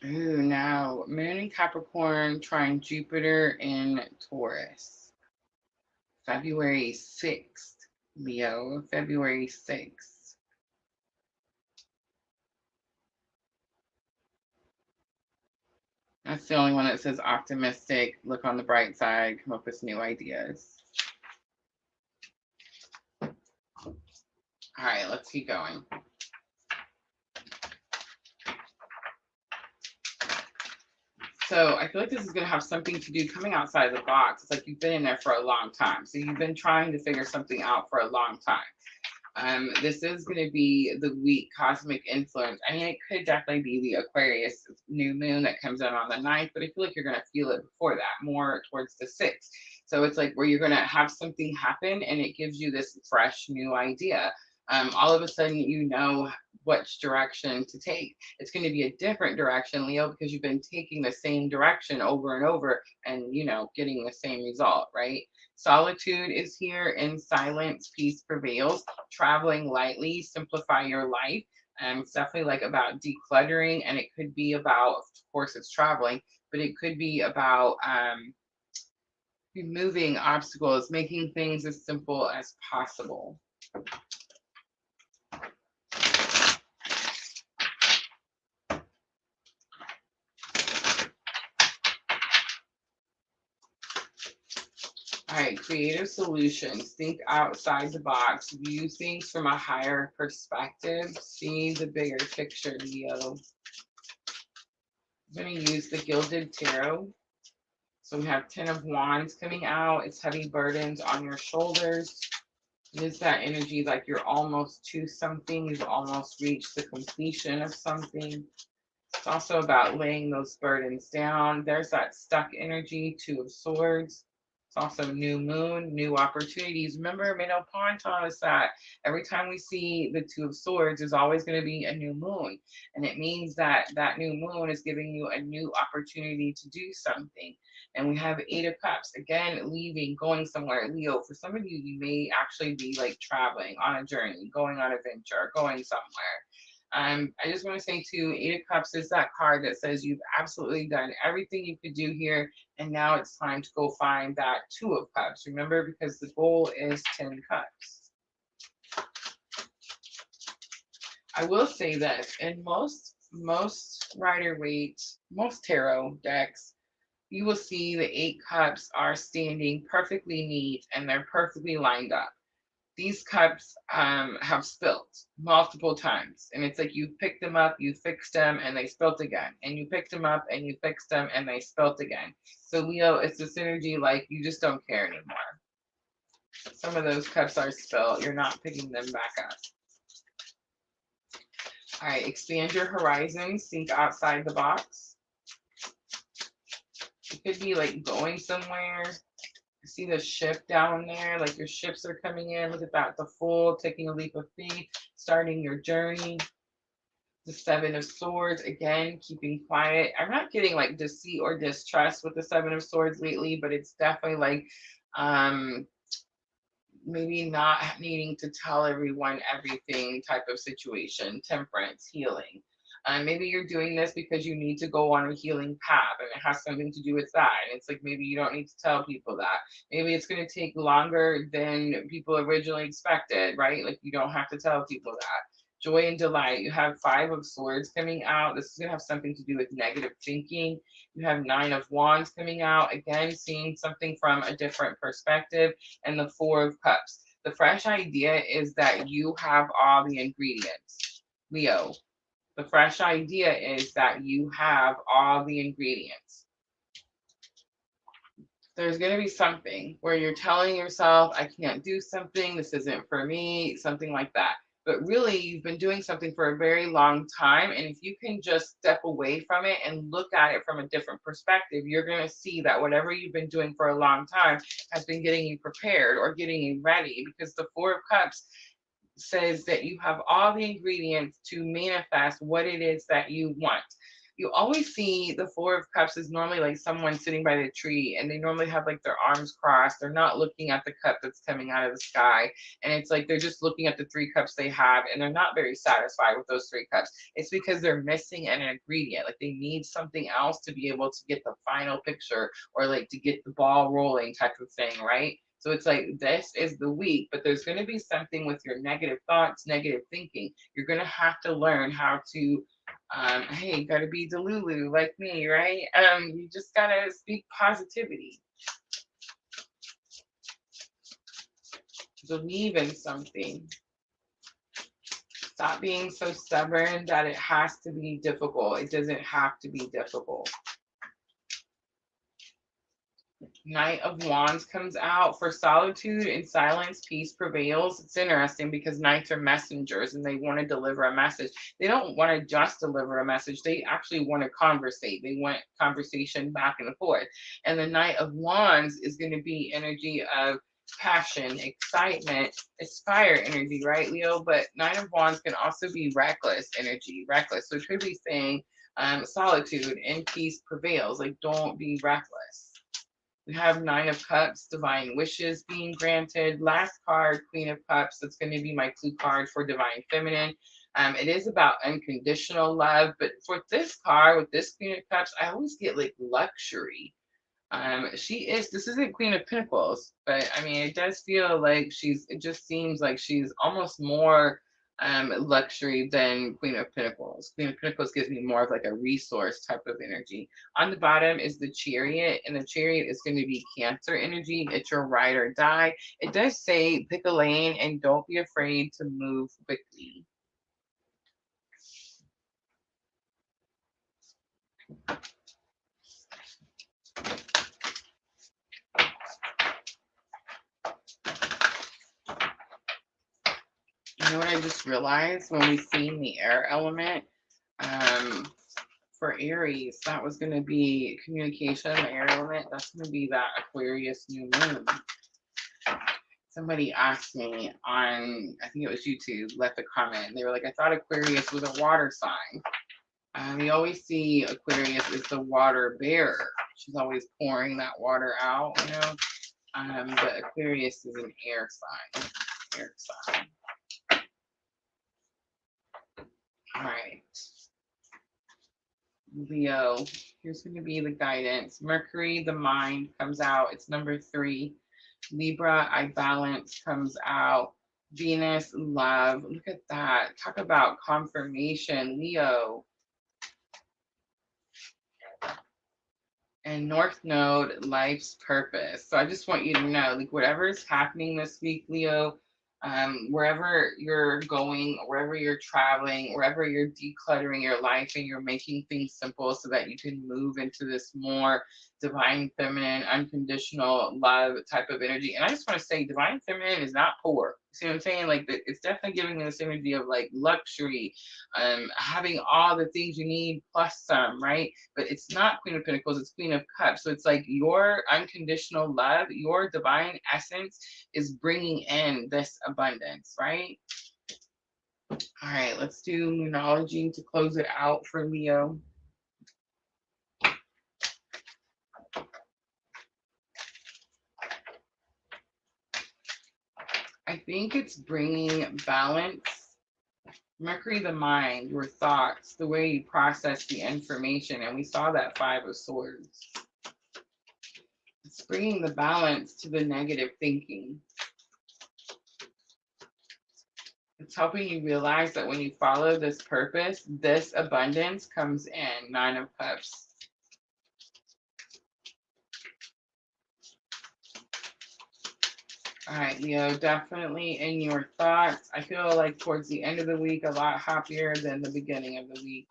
Ooh, now Moon in Capricorn trying Jupiter in Taurus. February 6th, Leo, February 6th. That's the only one that says optimistic, look on the bright side, come up with new ideas. All right, let's keep going. So I feel like this is going to have something to do coming outside of the box. It's like you've been in there for a long time. So you've been trying to figure something out for a long time. This is going to be the weak cosmic influence. I mean, it could definitely be the Aquarius new moon that comes in on the 9th, but I feel like you're going to feel it before that, more towards the 6th. So it's like where you're going to have something happen and it gives you this fresh new idea. All of a sudden, you know which direction to take. It's going to be a different direction, Leo, because you've been taking the same direction over and over and, you know, getting the same result, right? Solitude is here. In silence, peace prevails. Traveling lightly, simplify your life. It's definitely like about decluttering, and it could be about, of course, it's traveling, but it could be about removing obstacles, making things as simple as possible. All right, creative solutions. Think outside the box. View things from a higher perspective. See the bigger picture, Leo. I'm going to use the Gilded Tarot. So we have 10 of Wands coming out. It's heavy burdens on your shoulders. It is that energy like you're almost to something. You've almost reached the completion of something. It's also about laying those burdens down. There's that stuck energy, 2 of Swords. It's also new moon, new opportunities. Remember, Menopause taught us that every time we see the 2 of Swords, there's always going to be a new moon. And it means that that new moon is giving you a new opportunity to do something. And we have 8 of Cups, again, leaving, going somewhere. Leo, for some of you, you may actually be like traveling on a journey, going on a venture, going somewhere. I just want to say too, 8 of Cups is that card that says you've absolutely done everything you could do here, and now it's time to go find that 2 of Cups. Remember, because the goal is 10 Cups. I will say that in most Rider-Waite, most tarot decks, you will see the 8 Cups are standing perfectly neat and they're perfectly lined up. These cups have spilt multiple times. And it's like you picked them up, you fixed them, and they spilt again. And you picked them up and you fixed them and they spilt again. So Leo, it's this energy like you just don't care anymore. Some of those cups are spilt. You're not picking them back up. All right, expand your horizons. Think outside the box. It could be like going somewhere. See the ship down there, like your ships are coming in. Look at that, the Fool, taking a leap of faith, starting your journey. The 7 of Swords, again, keeping quiet. I'm not getting like deceit or distrust with the 7 of Swords lately, but it's definitely like maybe not needing to tell everyone everything type of situation. Temperance, healing. Maybe you're doing this because you need to go on a healing path and it has something to do with that. And it's like maybe you don't need to tell people that. Maybe it's going to take longer than people originally expected, right? Like you don't have to tell people that. Joy and delight. You have 5 of Swords coming out. This is going to have something to do with negative thinking. You have 9 of Wands coming out. Again, seeing something from a different perspective. And the 4 of Cups. The fresh idea is that you have all the ingredients. Leo, the fresh idea is that you have all the ingredients. There's going to be something where you're telling yourself, I can't do something, this isn't for me, something like that. but really you've been doing something for a very long time. And if you can just step away from it and look at it from a different perspective, you're going to see that whatever you've been doing for a long time has been getting you prepared or getting you ready, because the Four of Cups says that you have all the ingredients to manifest what it is that you want. You always see the Four of Cups is normally like someone sitting by the tree, and they normally have like their arms crossed. They're not looking at the cup that's coming out of the sky. And it's like they're just looking at the three cups they have, and they're not very satisfied with those three cups. It's because they're missing an ingredient. Like they need something else to be able to get the final picture, or like to get the ball rolling type of thing, right? So it's like this is the week, but there's going to be something with your negative thoughts, negative thinking. You're going to have to learn how to, hey, got to be Delulu like me, right? You just got to speak positivity. Believe in something. Stop being so stubborn that it has to be difficult. It doesn't have to be difficult. Knight of Wands comes out. For solitude and silence, peace prevails. It's interesting because knights are messengers and they want to deliver a message. They don't want to just deliver a message. They actually want to conversate. They want conversation back and forth. And the Knight of Wands is going to be energy of passion, excitement. It's fire energy, right, Leo? But Knight of Wands can also be reckless energy, reckless. So it could be saying solitude and peace prevails. Like, don't be reckless. We have Nine of Cups, divine wishes being granted. Last card, Queen of Cups. That's going to be my clue card for divine feminine. It is about unconditional love, but for this card with this Queen of Cups, I always get like luxury. This isn't Queen of Pentacles, but I mean, it does feel like it just seems like she's almost more luxury than Queen of Pentacles. Queen of Pentacles gives me more of like a resource type of energy. On the bottom is the Chariot, and the Chariot is going to be Cancer energy. It's your ride or die. It does say pick a lane and don't be afraid to move quickly. You know what I just realized when we seen the air element for Aries, that was going to be communication, the air element. That's going to be that Aquarius new moon. Somebody asked me on, I think it was YouTube, left a comment. They were like, I thought Aquarius was a water sign. We always see Aquarius as the water bearer. She's always pouring that water out, you know. But Aquarius is an air sign. Air sign. All right. Leo, here's going to be the guidance. Mercury, the mind, comes out. It's number 3. Libra, I balance, comes out. Venus, love. Look at that. Talk about confirmation. Leo. And North Node, life's purpose. So I just want you to know, like, whatever is happening this week, Leo, wherever you're going, wherever you're traveling, wherever you're decluttering your life and you're making things simple so that you can move into this more divine feminine, unconditional love type of energy. And I just want to say divine feminine is not poor. See what I'm saying? Like, it's definitely giving me this energy of like luxury, having all the things you need plus some, right? But it's not Queen of Pentacles, it's Queen of Cups. So it's like your unconditional love, your divine essence is bringing in this abundance, right? All right, let's do Lunology to close it out for Leo. I think it's bringing balance. Mercury, the mind, your thoughts, the way you process the information. And we saw that 5 of Swords. It's bringing the balance to the negative thinking. It's helping you realize that when you follow this purpose, this abundance comes in. 9 of Cups. All right, Leo, definitely in your thoughts. I feel like towards the end of the week, a lot happier than the beginning of the week.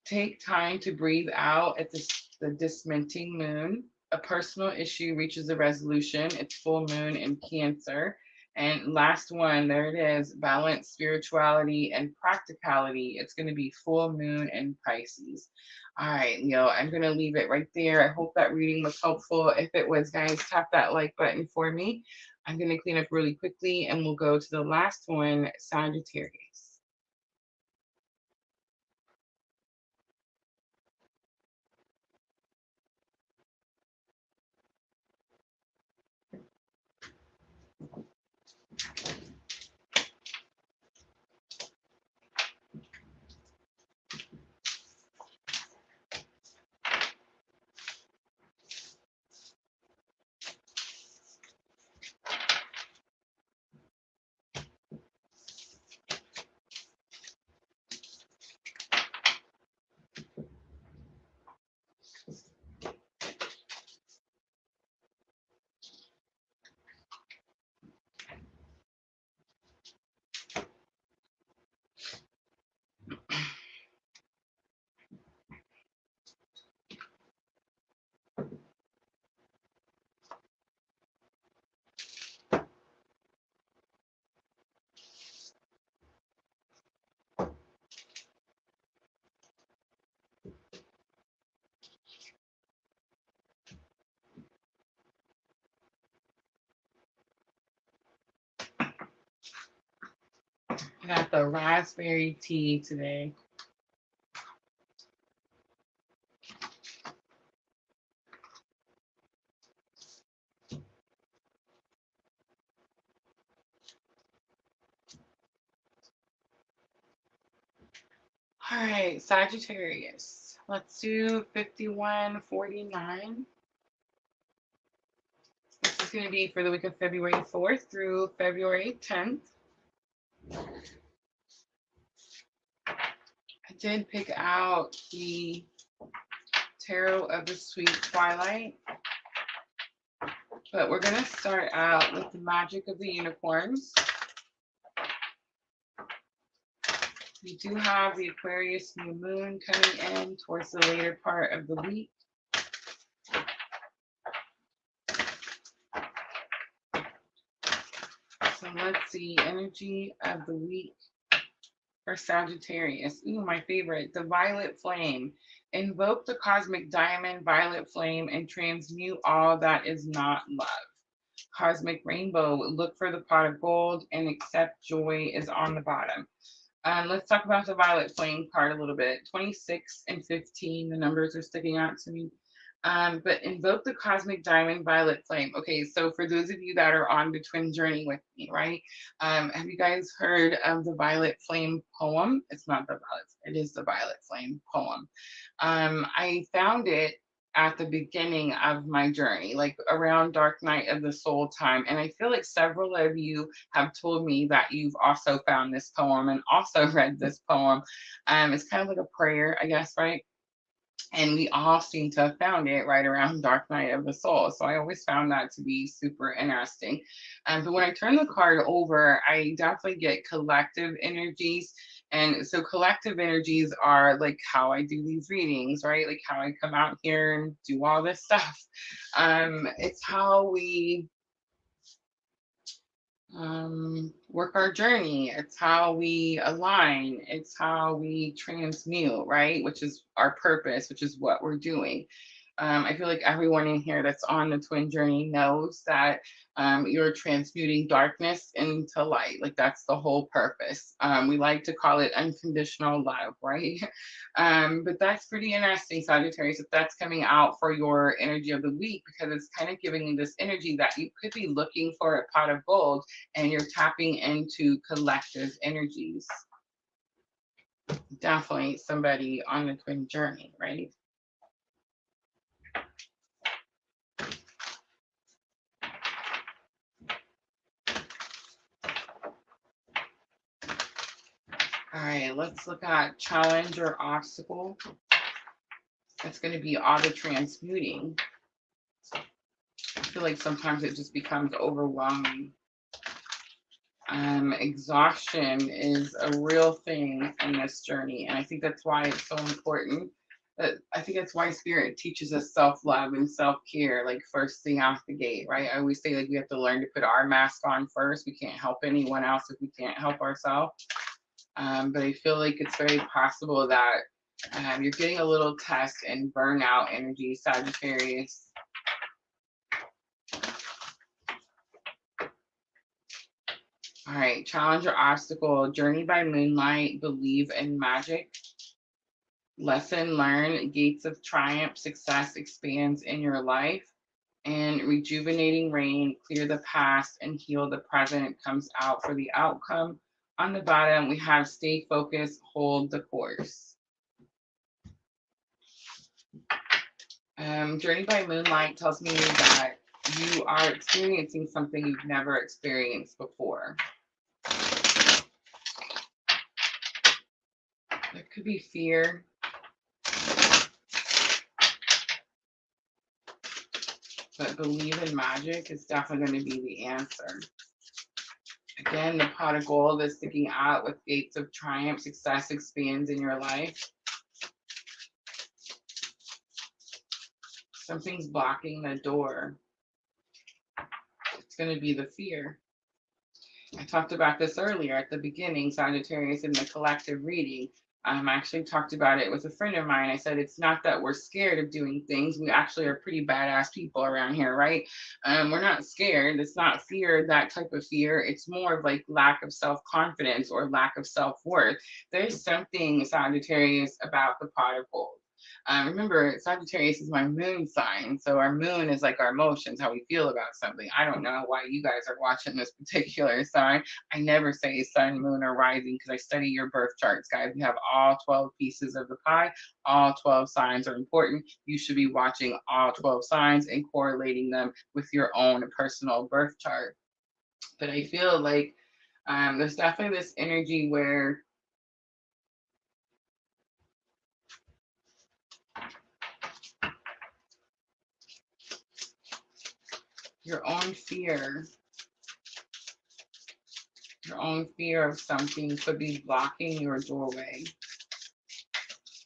Take time to breathe out at the disminting moon. A personal issue reaches a resolution. It's full moon in Cancer. And last one, there it is, balance, spirituality, and practicality. It's going to be full moon in Pisces. All right, Leo, I'm going to leave it right there. I hope that reading was helpful. If it was, guys, tap that like button for me. I'm going to clean up really quickly and we'll go to the last one, Sagittarius. I got the raspberry tea today. All right, Sagittarius. Let's do 5149. This is going to be for the week of February 4th through February 10th. I did pick out the Tarot of the Sweet Twilight, but we're going to start out with the Magic of the Unicorns. We do have the Aquarius new moon coming in towards the later part of the week. So let's see, energy of the week for Sagittarius. Ooh, my favorite, the Violet Flame. Invoke the cosmic diamond, violet flame, and transmute all that is not love. Cosmic rainbow, look for the pot of gold and accept joy is on the bottom. Let's talk about the violet flame part a little bit. 26 and 15, the numbers are sticking out to me. But invoke the cosmic diamond violet flame. Okay, so for those of you that are on the twin journey with me, right? Have you guys heard of the violet flame poem? It's not the violet, it is the violet flame poem. I found it at the beginning of my journey, like around dark night of the soul time. And I feel like several of you have told me that you've also found this poem and also read this poem. It's kind of like a prayer, I guess, right? And we all seem to have found it right around Dark Night of the Soul. So I always found that to be super interesting. But when I turn the card over, I definitely get collective energies. And so collective energies are like how I do these readings, right? Like how I come out here and do all this stuff. It's how we work our journey. It's how we align. It's how we transmute, right? Which is our purpose, which is what we're doing. I feel like everyone in here that's on the twin journey knows that you're transmuting darkness into light. Like that's the whole purpose. We like to call it unconditional love, right? But that's pretty interesting, Sagittarius, if that's coming out for your energy of the week, because it's kind of giving you this energy that you could be looking for a pot of gold and you're tapping into collective energies. Definitely somebody on the twin journey, right? All right, let's look at challenge or obstacle. It's going to be auto transmuting. I feel like sometimes it just becomes overwhelming. Exhaustion is a real thing in this journey, and I think that's why it's so important I think that's why Spirit teaches us self-love and self-care, like first thing off the gate, right? I always say like we have to learn to put our mask on first. We can't help anyone else if we can't help ourselves. But I feel like it's very possible that you're getting a little test and burnout energy, Sagittarius. All right, challenge or obstacle, journey by moonlight, believe in magic. Lesson learned, gates of triumph, success expands in your life. And rejuvenating rain, clear the past and heal the present comes out for the outcome. On the bottom, we have stay focused, hold the course. Journey by moonlight tells me that you are experiencing something you've never experienced before. There could be fear. But believe in magic is definitely going to be the answer. Again, the pot of gold is sticking out with gates of triumph. Success expands in your life. Something's blocking the door. It's going to be the fear. I talked about this earlier at the beginning, Sagittarius, in the collective reading. I actually talked about it with a friend of mine. I said, it's not that we're scared of doing things. We actually are pretty badass people around here, right? We're not scared. It's not fear, that type of fear. It's more of like lack of self-confidence or lack of self-worth. There's something, Sagittarius, about the pot of gold. Remember, Sagittarius is my moon sign. So our moon is like our emotions, how we feel about something. I don't know why you guys are watching this particular sign. I never say sun, moon, or rising because I study your birth charts, guys. We have all 12 pieces of the pie. All 12 signs are important. You should be watching all 12 signs and correlating them with your own personal birth chart. But I feel like there's definitely this energy where your own fear of something could be blocking your doorway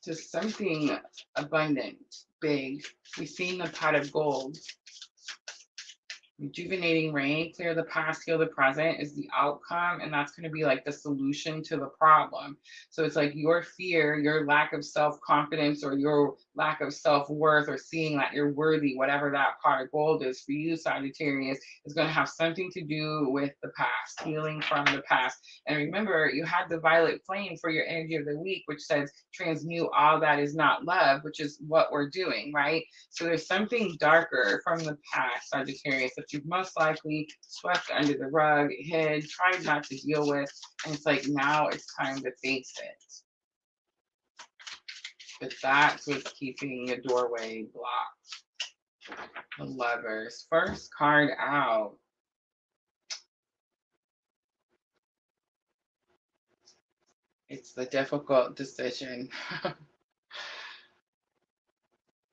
to something abundant, big. We've seen the pot of gold. Rejuvenating rain, clear the past, heal the present is the outcome, and that's going to be like the solution to the problem. So it's like your fear, your lack of self-confidence, or your lack of self-worth, or seeing that you're worthy, whatever that pot of gold is for you, Sagittarius, is going to have something to do with the past, healing from the past. And remember, you had the violet flame for your energy of the week, which says transmute all that is not love, which is what we're doing, right? So there's something darker from the past, Sagittarius, that you've most likely swept under the rug, hid, tried not to deal with, and it's like now it's time to face it. But that's what's keeping the doorway blocked. The Lovers. First card out. It's the difficult decision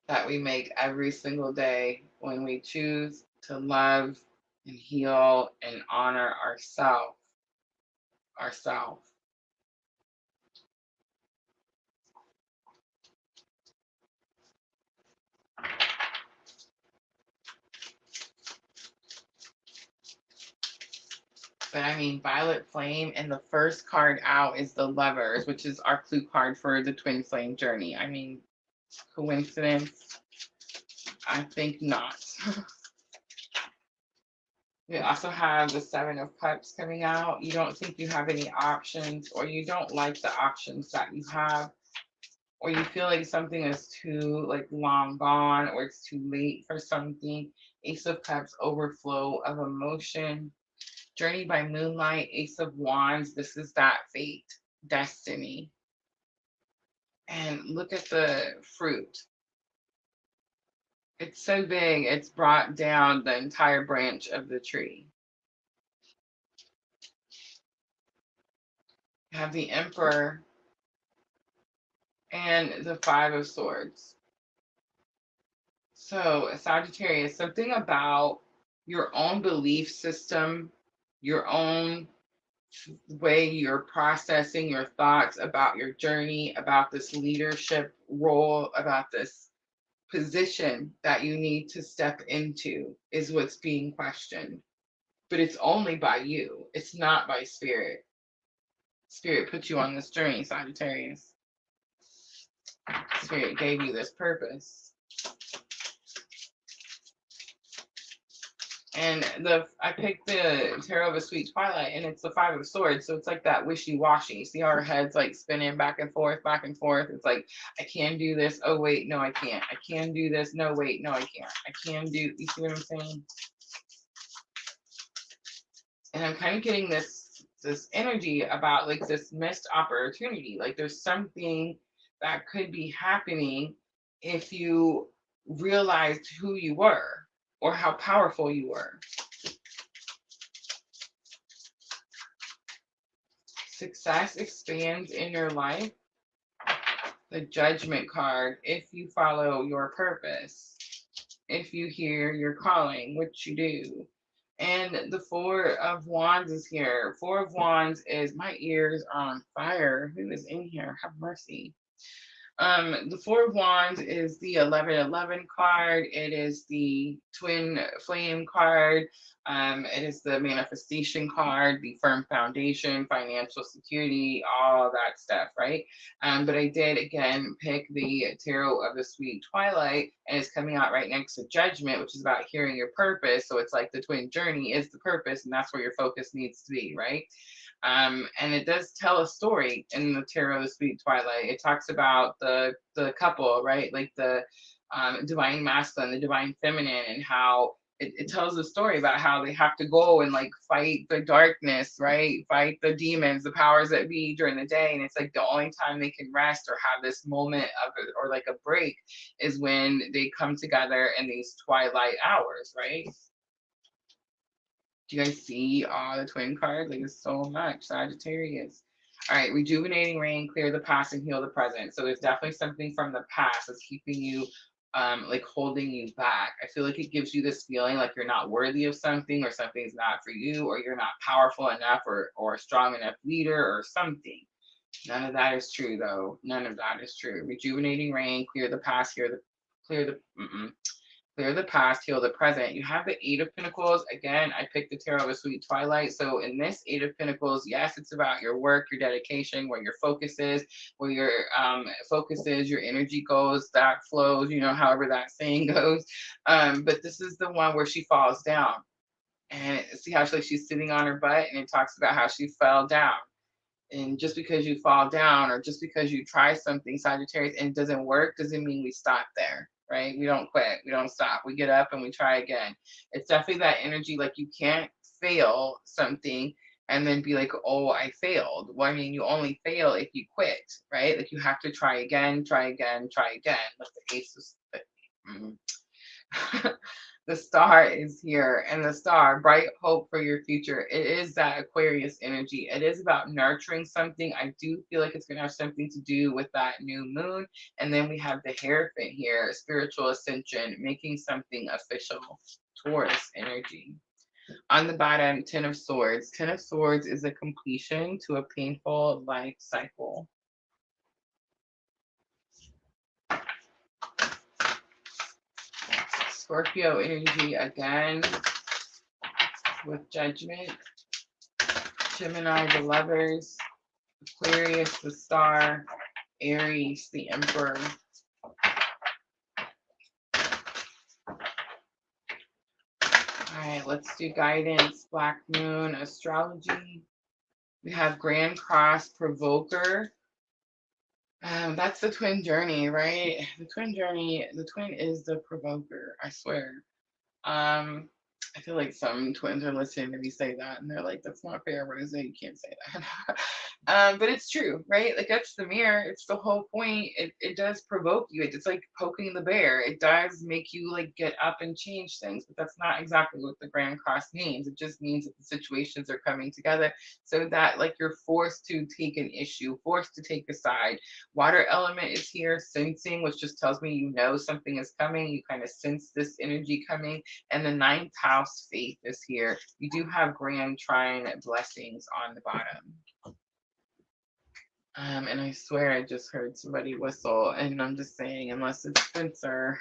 that we make every single day when we choose to love and heal and honor ourselves. But I mean, Violet Flame, and the first card out is the Lovers, which is our clue card for the Twin Flame journey. I mean, coincidence? I think not. We also have the Seven of Cups coming out. You don't think you have any options, or you don't like the options that you have, or you feel like something is too like long gone, or it's too late for something. Ace of Cups, overflow of emotion. Journey by moonlight, Ace of Wands. This is that fate, destiny. And look at the fruit. It's so big, it's brought down the entire branch of the tree. You have the Emperor and the Five of Swords. So, Sagittarius, something about your own belief system, your own way you're processing your thoughts about your journey, about this leadership role, about this position that you need to step into is what's being questioned. But it's only by you, it's not by spirit. Spirit put you on this journey, Sagittarius. Spirit gave you this purpose. And I picked the Tarot of a Sweet Twilight, and it's the Five of Swords, so it's like that wishy-washy. See how our head's like spinning back and forth, back and forth. It's like, I can do this. Oh wait, no, I can't. I can do this. No, wait, no, I can't. I can do. You see what I'm saying? And I'm kind of getting this energy about like this missed opportunity. Like there's something that could be happening if you realized who you were or how powerful you were. Success expands in your life. The Judgment card, if you follow your purpose, if you hear your calling, which you do. And the Four of Wands is here. Four of Wands is, my ears are on fire. Who is in here? Have mercy. The Four of Wands is the 1111 card. It is the Twin Flame card. It is the manifestation card, the firm foundation, financial security, all that stuff, right? But I did again pick the Tarot of the Sweet Twilight, and it's coming out right next to Judgment, which is about hearing your purpose. So it's like the twin journey is the purpose, and that's where your focus needs to be, right? And it does tell a story in the Tarot of the Sweet Twilight. It talks about the couple, right? Like the divine masculine, the divine feminine, and how it tells a story about how they have to go and like fight the darkness, right? Fight the demons, the powers that be during the day. And it's like the only time they can rest or have this moment of it, or like a break, is when they come together in these twilight hours, right? Do you guys see the twin cards? Like, it's so much. Sagittarius. All right, rejuvenating rain, clear the past and heal the present. So there's definitely something from the past that's keeping you, like holding you back. I feel like it gives you this feeling like you're not worthy of something, or something's not for you, or you're not powerful enough, or a strong enough leader, or something. None of that is true, though. None of that is true. Rejuvenating rain, clear the past, clear the past, heal the present. You have the Eight of Pentacles. Again, I picked the Tarot of a Sweet Twilight. So in this Eight of Pentacles, yes, it's about your work, your dedication, where your focus is, where your focus is, your energy goes, that flows, you know, however that saying goes. But this is the one where she falls down. And see how she's sitting on her butt, and it talks about how she fell down. And just because you fall down, or just because you try something, Sagittarius, and it doesn't work, doesn't mean we stop there, right? We don't quit. We don't stop. We get up and we try again. It's definitely that energy. Like, you can't fail something and then be like, oh, I failed. Well, I mean, you only fail if you quit, right? Like, you have to try again, try again, try again. Like the Ace of the Star is here, and the Star, bright hope for your future. It is that Aquarius energy. It is about nurturing something. I do feel like it's going to have something to do with that new moon. And then we have the Hierophant here, spiritual ascension, making something official. Taurus energy. On the bottom, Ten of Swords. Ten of Swords is a completion to a painful life cycle. Scorpio energy again with Judgment. Gemini, the Lovers. Aquarius, the Star. Aries, the Emperor. All right, let's do guidance. Black Moon, astrology. We have Grand Cross, Provoker. That's the twin journey, right? The twin journey, the twin is the provoker, I swear. I feel like some twins are listening to me say that, and they're like, that's not fair, Rosa, you can't say that. But it's true, right? Like, that's the mirror. It's the whole point. It does provoke you. It's like poking the bear. It does make you like get up and change things, but that's not exactly what the Grand Cross means. It just means that the situations are coming together so that like you're forced to take an issue, forced to take a side. Water element is here, sensing, which just tells me you know something is coming. You kind of sense this energy coming. And the ninth house house faith is here. You do have grand trine blessings on the bottom. And I swear I just heard somebody whistle, and I'm just saying, unless it's Spencer.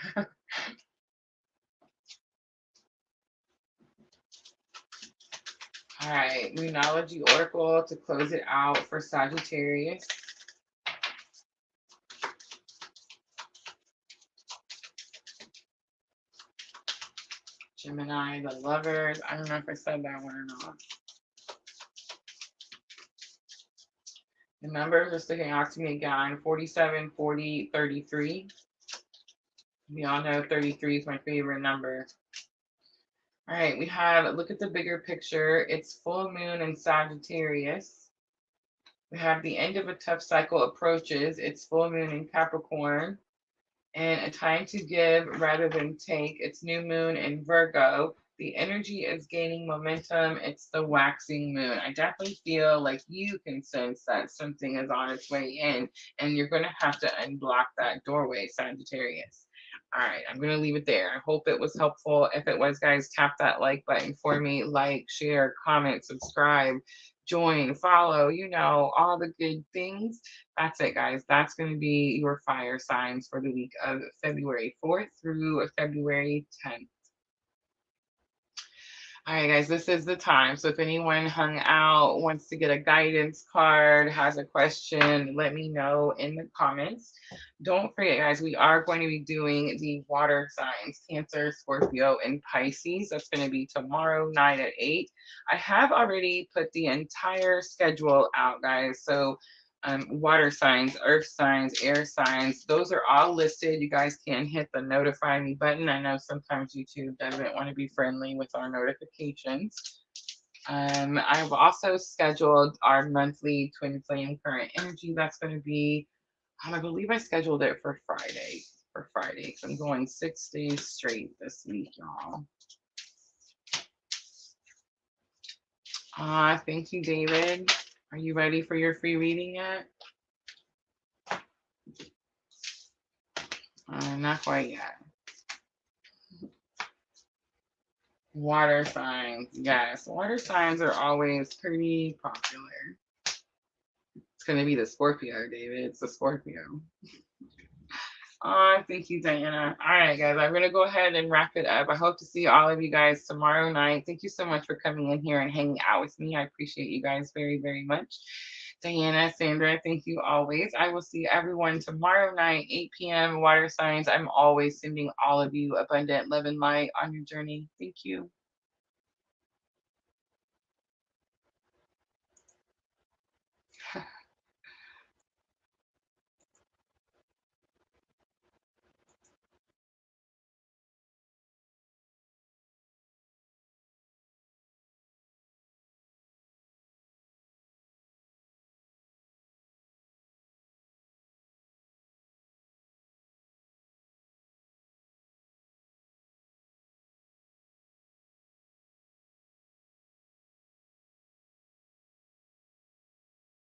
All right, Moonology Oracle to close it out for Sagittarius. Gemini, the Lovers. I don't know if I said that one or not. The numbers are sticking out to me again, 47, 40, 33. We all know 33 is my favorite number. All right, we have, look at the bigger picture. It's full moon in Sagittarius. We have the end of a tough cycle approaches. It's full moon in Capricorn. And a time to give rather than take. It's new moon in Virgo. The energy is gaining momentum. It's the waxing moon. I definitely feel like you can sense that something is on its way in, and you're going to have to unblock that doorway, Sagittarius. All right, I'm going to leave it there. I hope it was helpful. If it was, guys, tap that like button for me. Like, share, comment, subscribe, join, follow, you know, all the good things. That's it, guys. That's going to be your fire signs for the week of February 4th through February 10th. All right, guys, this is the time. So if anyone hung out, wants to get a guidance card, has a question, let me know in the comments. Don't forget, guys, we are going to be doing the water signs, Cancer, Scorpio, and Pisces. That's going to be tomorrow night at 8. I have already put the entire schedule out, guys. So water signs, earth signs, air signs, those are all listed. You guys can hit the notify me button. I know sometimes YouTube doesn't want to be friendly with our notifications. I've also scheduled our monthly twin flame current energy. That's going to be, I believe I scheduled it for Friday. So I'm going 6 days straight this week, y'all. Thank you, David. Are you ready for your free reading yet? Not quite yet. Water signs. Yes, water signs are always pretty popular. It's going to be the Scorpio, David. It's the Scorpio. Thank you, Diana. All right, guys, I'm going to go ahead and wrap it up. I hope to see all of you guys tomorrow night. Thank you so much for coming in here and hanging out with me. I appreciate you guys very, very much. Diana, Sandra, thank you always. I will see everyone tomorrow night, 8 p.m. Water signs. I'm always sending all of you abundant love and light on your journey. Thank you.